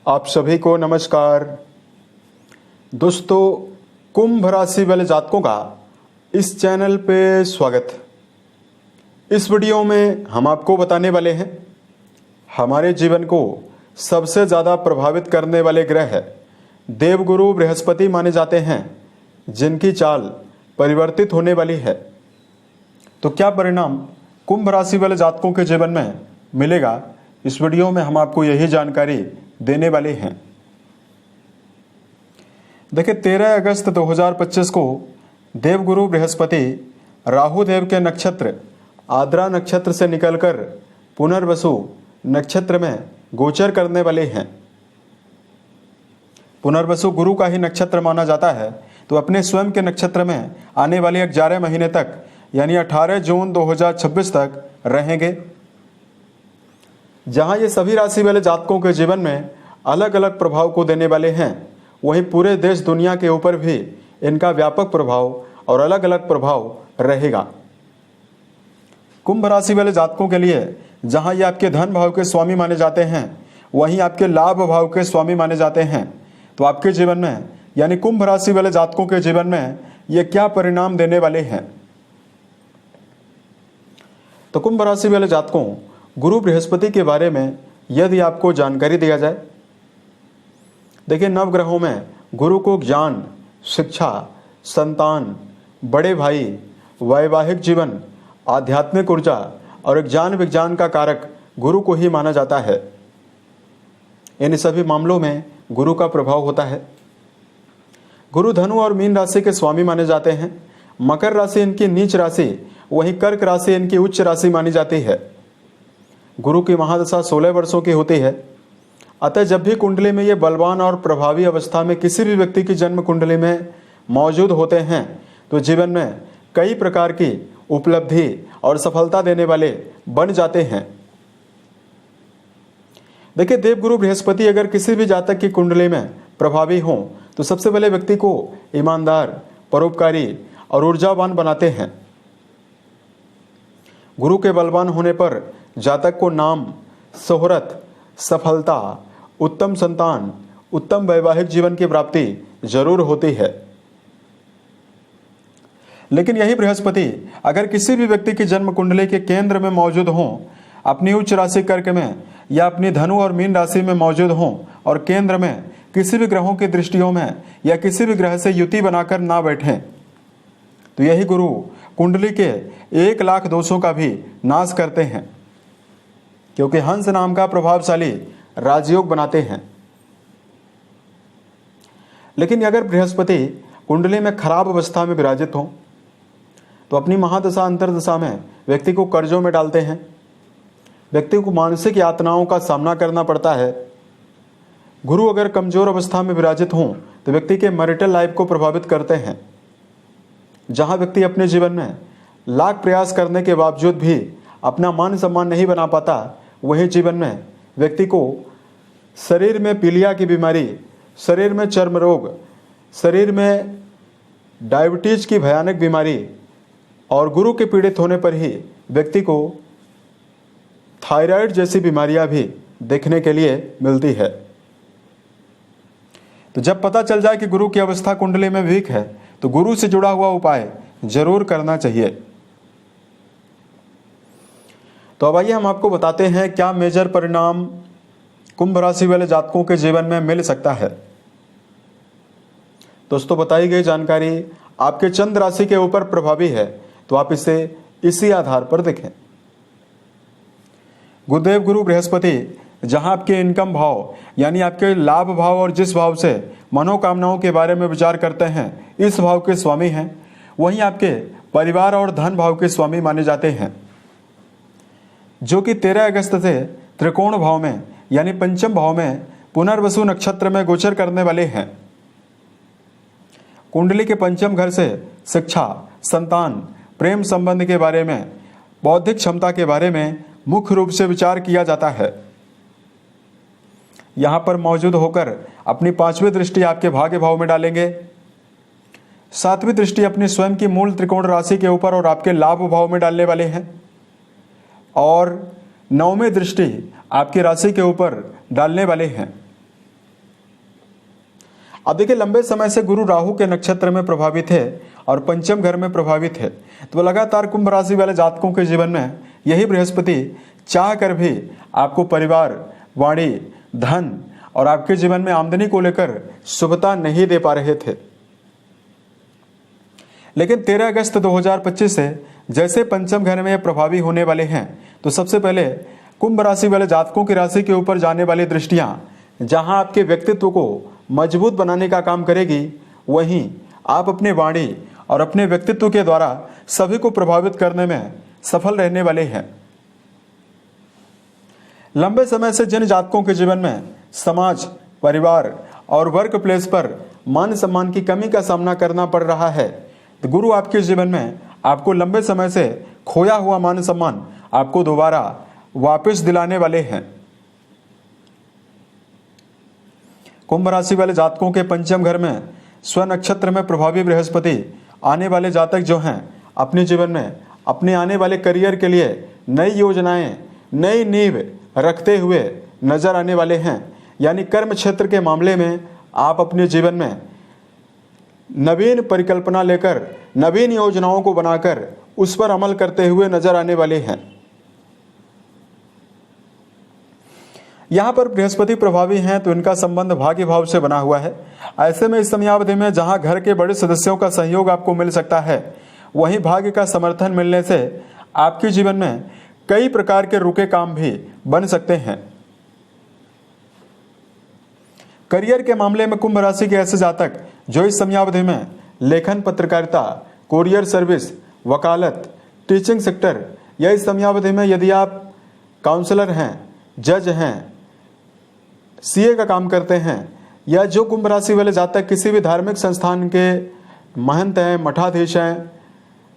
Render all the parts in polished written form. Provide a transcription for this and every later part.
आप सभी को नमस्कार। दोस्तों, कुंभ राशि वाले जातकों का इस चैनल पे स्वागत। इस वीडियो में हम आपको बताने वाले हैं हमारे जीवन को सबसे ज़्यादा प्रभावित करने वाले ग्रह देवगुरु बृहस्पति माने जाते हैं, जिनकी चाल परिवर्तित होने वाली है। तो क्या परिणाम कुंभ राशि वाले जातकों के जीवन में मिलेगा, इस वीडियो में हम आपको यही जानकारी देने वाले हैं। देखिए, 13 अगस्त 2025 को देवगुरु बृहस्पति राहु देव के नक्षत्र आद्रा नक्षत्र से निकलकर पुनर्वसु नक्षत्र में गोचर करने वाले हैं। पुनर्वसु गुरु का ही नक्षत्र माना जाता है, तो अपने स्वयं के नक्षत्र में आने वाले 11 महीने तक यानी 18 जून 2026 तक रहेंगे। जहां ये सभी राशि वाले जातकों के जीवन में अलग अलग प्रभाव को देने वाले हैं, वहीं पूरे देश दुनिया के ऊपर भी इनका व्यापक प्रभाव और अलग अलग प्रभाव रहेगा। कुंभ राशि वाले जातकों के लिए जहां ये आपके धन भाव के स्वामी माने जाते हैं, वहीं आपके लाभ भाव के स्वामी माने जाते हैं। तो आपके जीवन में यानी कुंभ राशि वाले जातकों के जीवन में ये क्या परिणाम देने वाले हैं। तो कुंभ राशि वाले जातकों, गुरु बृहस्पति के बारे में यदि आपको जानकारी दिया जाए, देखिए, नवग्रहों में गुरु को ज्ञान, शिक्षा, संतान, बड़े भाई, वैवाहिक जीवन, आध्यात्मिक ऊर्जा और ज्ञान विज्ञान का कारक गुरु को ही माना जाता है। इन सभी मामलों में गुरु का प्रभाव होता है। गुरु धनु और मीन राशि के स्वामी माने जाते हैं। मकर राशि इनकी नीच राशि, वहीं कर्क राशि इनकी उच्च राशि मानी जाती है। गुरु की महादशा 16 वर्षों की होती है। अतः जब भी कुंडली में ये बलवान और प्रभावी अवस्था में किसी भी व्यक्ति की जन्म कुंडली में मौजूद होते हैं, तो जीवन में कई प्रकार की उपलब्धि और सफलता देने वाले बन जाते हैं। देखिए, देवगुरु बृहस्पति अगर किसी भी जातक की कुंडली में प्रभावी हों, तो सबसे पहले व्यक्ति को ईमानदार, परोपकारी और ऊर्जावान बनाते हैं। गुरु के बलवान होने पर जातक को नाम, शोहरत, सफलता, उत्तम संतान, उत्तम वैवाहिक जीवन की प्राप्ति जरूर होती है। लेकिन यही बृहस्पति अगर किसी भी व्यक्ति की जन्म कुंडली के केंद्र में मौजूद हों, अपनी उच्च राशि कर्क में या अपनी धनु और मीन राशि में मौजूद हों और केंद्र में किसी भी ग्रहों की दृष्टियों में या किसी भी ग्रह से युति बनाकर ना बैठें, तो यही गुरु कुंडली के 1 लाख दोषों का भी नाश करते हैं, क्योंकि हंस नाम का प्रभावशाली राजयोग बनाते हैं। लेकिन अगर बृहस्पति कुंडली में खराब अवस्था में विराजित हो, तो अपनी महादशा अंतर्दशा में व्यक्ति को कर्जों में डालते हैं। व्यक्ति को मानसिक यातनाओं का सामना करना पड़ता है। गुरु अगर कमजोर अवस्था में विराजित हों, तो व्यक्ति के मैरिटल लाइफ को प्रभावित करते हैं। जहां व्यक्ति अपने जीवन में लाख प्रयास करने के बावजूद भी अपना मान सम्मान नहीं बना पाता, वही जीवन में व्यक्ति को शरीर में पीलिया की बीमारी, शरीर में चर्म रोग, शरीर में डायबिटीज की भयानक बीमारी और गुरु के पीड़ित होने पर ही व्यक्ति को थायराइड जैसी बीमारियां भी देखने के लिए मिलती है। तो जब पता चल जाए कि गुरु की अवस्था कुंडली में वीक है, तो गुरु से जुड़ा हुआ उपाय जरूर करना चाहिए। तो अब आइए हम आपको बताते हैं क्या मेजर परिणाम कुंभ राशि वाले जातकों के जीवन में मिल सकता है। दोस्तों, बताई गई जानकारी आपके चंद्र राशि के ऊपर प्रभावी है, तो आप इसे इसी आधार पर देखें। गुरुदेव गुरु बृहस्पति जहां आपके इनकम भाव यानी आपके लाभ भाव और जिस भाव से मनोकामनाओं के बारे में विचार करते हैं, इस भाव के स्वामी हैं, वहीं आपके परिवार और धन भाव के स्वामी माने जाते हैं, जो कि 13 अगस्त से त्रिकोण भाव में यानी पंचम भाव में पुनर्वसु नक्षत्र में गोचर करने वाले हैं। कुंडली के पंचम घर से शिक्षा, संतान, प्रेम संबंध के बारे में, बौद्धिक क्षमता के बारे में मुख्य रूप से विचार किया जाता है। यहां पर मौजूद होकर अपनी 5वीं दृष्टि आपके भाग्य भाव में डालेंगे। 7वीं दृष्टि अपनी स्वयं की मूल त्रिकोण राशि के ऊपर और आपके लाभ भाव में डालने वाले हैं। और 9वीं दृष्टि आपकी राशि के ऊपर डालने वाले हैं। अब देखिए लंबे समय से गुरु राहु के नक्षत्र में प्रभावित है और पंचम घर में प्रभावित है, तो लगातार कुंभ राशि वाले जातकों के जीवन में यही बृहस्पति चाह कर भी आपको परिवार, वाणी, धन और आपके जीवन में आमदनी को लेकर शुभता नहीं दे पा रहे थे। लेकिन 13 अगस्त 2025 से जैसे पंचम घर में प्रभावी होने वाले हैं, तो सबसे पहले कुंभ राशि वाले जातकों की राशि के ऊपर जाने वाली दृष्टियां जहां आपके व्यक्तित्व को मजबूत बनाने का काम करेगी, वहीं आप अपने वाणी और अपने व्यक्तित्व के द्वारा सभी को प्रभावित करने में सफल रहने वाले हैं। लंबे समय से जिन जातकों के जीवन में समाज, परिवार और वर्क प्लेस पर मान सम्मान की कमी का सामना करना पड़ रहा है, तो गुरु आपके जीवन में आपको लंबे समय से खोया हुआ मान सम्मान आपको दोबारा वापस दिलाने वाले हैं। कुंभ राशि वाले जातकों के पंचम घर में स्व नक्षत्र में प्रभावी बृहस्पति आने वाले जातक जो हैं अपने जीवन में अपने आने वाले करियर के लिए नई योजनाएं, नई नींव रखते हुए नजर आने वाले हैं। यानी कर्म क्षेत्र के मामले में आप अपने जीवन में नवीन परिकल्पना लेकर, नवीन योजनाओं को बनाकर उस पर अमल करते हुए नजर आने वाले हैं। यहाँ पर बृहस्पति प्रभावी हैं तो इनका संबंध भाग्य भाव से बना हुआ है। ऐसे में इस समयावधि में जहाँ घर के बड़े सदस्यों का सहयोग आपको मिल सकता है, वहीं भाग्य का समर्थन मिलने से आपके जीवन में कई प्रकार के रुके काम भी बन सकते हैं। करियर के मामले में कुंभ राशि के ऐसे जातक जो इस समयावधि में लेखन, पत्रकारिता, कोरियर सर्विस, वकालत, टीचिंग सेक्टर या इस समयावधि में यदि आप काउंसलर हैं, जज हैं, सीए का काम करते हैं, या जो कुंभ राशि वाले जातक किसी भी धार्मिक संस्थान के महंत हैं, मठाधीश हैं,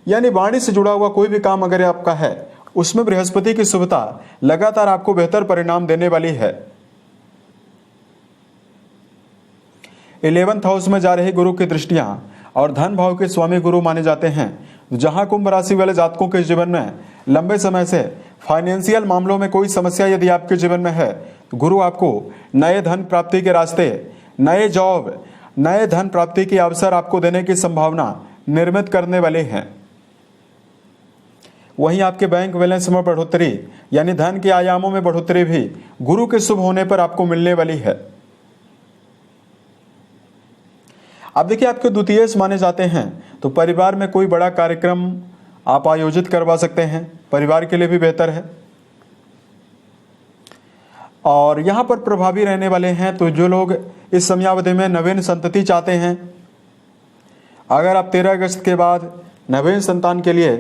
यानी वाणी से जुड़ा हुआ कोई भी काम अगर आपका है, उसमें बृहस्पति की शुभता लगातार आपको बेहतर परिणाम देने वाली है। 11th हाउस में जा रही गुरु की दृष्टियां और धन भाव के स्वामी गुरु माने जाते हैं। जहां कुंभ राशि वाले जातकों के जीवन में लंबे समय से फाइनेंशियल मामलों में कोई समस्या यदि आपके जीवन में है, तो गुरु आपको नए धन प्राप्ति के रास्ते, नए जॉब, नए धन प्राप्ति के अवसर आपको देने की संभावना निर्मित करने वाले हैं। वहीं आपके बैंक बैलेंस में बढ़ोतरी यानी धन के आयामों में बढ़ोतरी भी गुरु के शुभ होने पर आपको मिलने वाली है। अब देखिए आपके द्वितीय माने जाते हैं, तो परिवार में कोई बड़ा कार्यक्रम आप आयोजित करवा सकते हैं, परिवार के लिए भी बेहतर है। और यहाँ पर प्रभावी रहने वाले हैं तो जो लोग इस समयावधि में नवीन संतति चाहते हैं, अगर आप 13 अगस्त के बाद नवीन संतान के लिए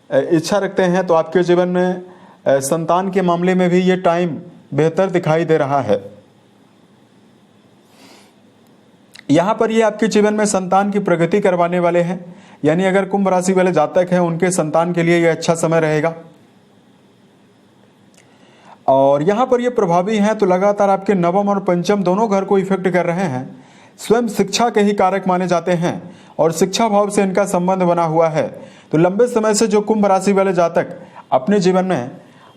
इच्छा रखते हैं तो आपके जीवन में संतान के मामले में भी ये टाइम बेहतर दिखाई दे रहा है। यहाँ पर ये आपके जीवन में संतान की प्रगति करवाने वाले हैं, यानी अगर कुंभ राशि वाले जातक हैं उनके संतान के लिए यह अच्छा समय रहेगा। और यहाँ पर ये प्रभावी हैं तो लगातार आपके नवम और पंचम दोनों घर को इफेक्ट कर रहे हैं। स्वयं शिक्षा के ही कारक माने जाते हैं और शिक्षा भाव से इनका संबंध बना हुआ है। तो लंबे समय से जो कुंभ राशि वाले जातक अपने जीवन में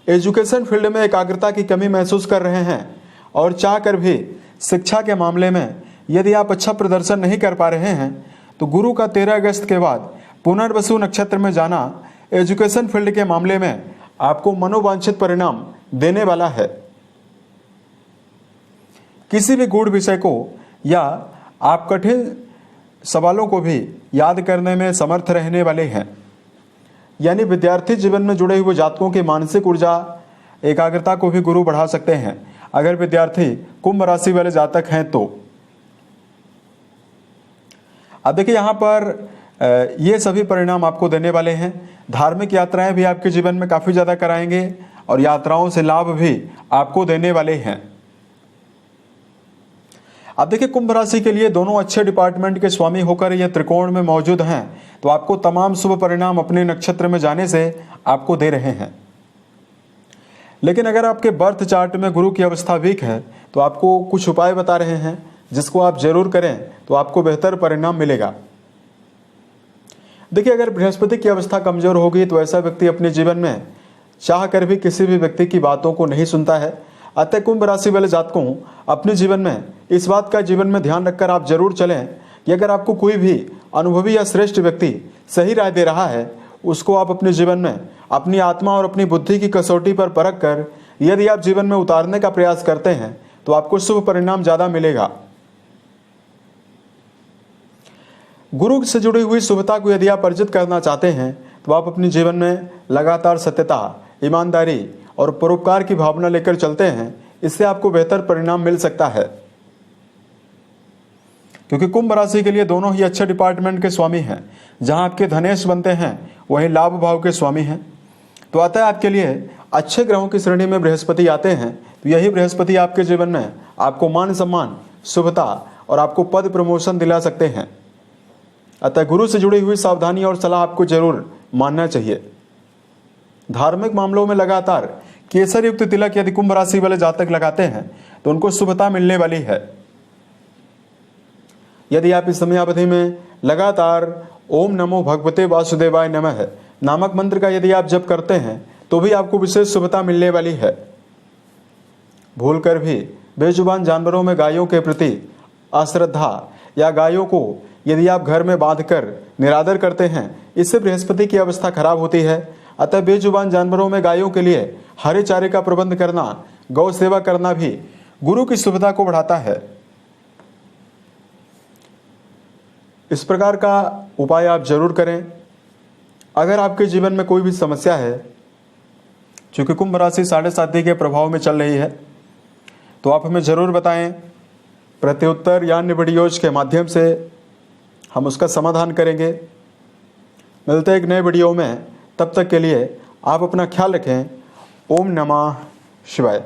एजुकेशन फील्ड में एकाग्रता की कमी महसूस कर रहे हैं और चाह कर भी शिक्षा के मामले में यदि आप अच्छा प्रदर्शन नहीं कर पा रहे हैं, तो गुरु का 13 अगस्त के बाद पुनर्वसु नक्षत्र में जाना एजुकेशन फील्ड के मामले में आपको मनोवांछित परिणाम देने वाला है। किसी भी गूढ़ विषय को या आप कठिन सवालों को भी याद करने में समर्थ रहने वाले हैं। यानी विद्यार्थी जीवन में जुड़े हुए जातकों की मानसिक ऊर्जा, एकाग्रता को भी गुरु बढ़ा सकते हैं अगर विद्यार्थी कुंभ राशि वाले जातक हैं तो। अब देखिए यहाँ पर ये सभी परिणाम आपको देने वाले हैं। धार्मिक यात्राएं भी आपके जीवन में काफ़ी ज़्यादा कराएंगे और यात्राओं से लाभ भी आपको देने वाले हैं। अब देखिए कुंभ राशि के लिए दोनों अच्छे डिपार्टमेंट के स्वामी होकर ये त्रिकोण में मौजूद हैं, तो आपको तमाम शुभ परिणाम अपने नक्षत्र में जाने से आपको दे रहे हैं। लेकिन अगर आपके बर्थ चार्ट में गुरु की अवस्था वीक है तो आपको कुछ उपाय बता रहे हैं जिसको आप जरूर करें तो आपको बेहतर परिणाम मिलेगा। देखिए अगर बृहस्पति की अवस्था कमजोर होगी तो ऐसा व्यक्ति अपने जीवन में चाह कर भी किसी भी व्यक्ति की बातों को नहीं सुनता है। अतः कुंभ राशि वाले जातकों अपने जीवन में इस बात का जीवन में ध्यान रखकर आप जरूर चलें कि अगर आपको कोई भी अनुभवी या श्रेष्ठ व्यक्ति सही राय दे रहा है, उसको आप अपने जीवन में अपनी आत्मा और अपनी बुद्धि की कसौटी पर परख कर यदि आप जीवन में उतारने का प्रयास करते हैं तो आपको शुभ परिणाम ज़्यादा मिलेगा। गुरु से जुड़ी हुई शुभता को यदि आप अर्जित करना चाहते हैं तो आप अपने जीवन में लगातार सत्यता, ईमानदारी और परोपकार की भावना लेकर चलते हैं। इससे आपको बेहतर परिणाम मिल सकता है, क्योंकि कुंभ राशि के लिए दोनों ही अच्छे डिपार्टमेंट के स्वामी हैं। जहां आपके धनेश बनते हैं वहीं लाभ भाव के स्वामी हैं। तो अतः आपके लिए अच्छे ग्रहों की श्रेणी में बृहस्पति आते हैं। तो यही बृहस्पति आपके जीवन में आपको मान सम्मान, शुभता और आपको पद प्रमोशन दिला सकते हैं। अतः गुरु से जुड़ी हुई सावधानी और सलाह आपको जरूर मानना चाहिए। धार्मिक मामलों में लगातार केसर युक्त तिलक यदि कुंभ राशि वाले जातक लगाते हैं तो उनको शुभता मिलने वाली है। यदि आप इस समयावधि में लगातार ओम नमो भगवते वासुदेवाय नमः नामक मंत्र का यदि आप जप करते हैं तो भी आपको विशेष शुभता मिलने वाली है। भूलकर भी बेजुबान जानवरों में गायों के प्रति अश्रद्धा या गायों को यदि आप घर में बांधकर निरादर करते हैं, इससे बृहस्पति की अवस्था खराब होती है। अतः बेजुबान जानवरों में गायों के लिए हरे चारे का प्रबंध करना, गौ सेवा करना भी गुरु की शुभता को बढ़ाता है। इस प्रकार का उपाय आप जरूर करें। अगर आपके जीवन में कोई भी समस्या है, चूंकि कुंभ राशि 7.5 के प्रभाव में चल रही है, तो आप हमें जरूर बताएं। प्रत्युत्तर या अन्य वीडियोज के माध्यम से हम उसका समाधान करेंगे। मिलते हैं एक नए वीडियो में, तब तक के लिए आप अपना ख्याल रखें। ओम नमः शिवाय।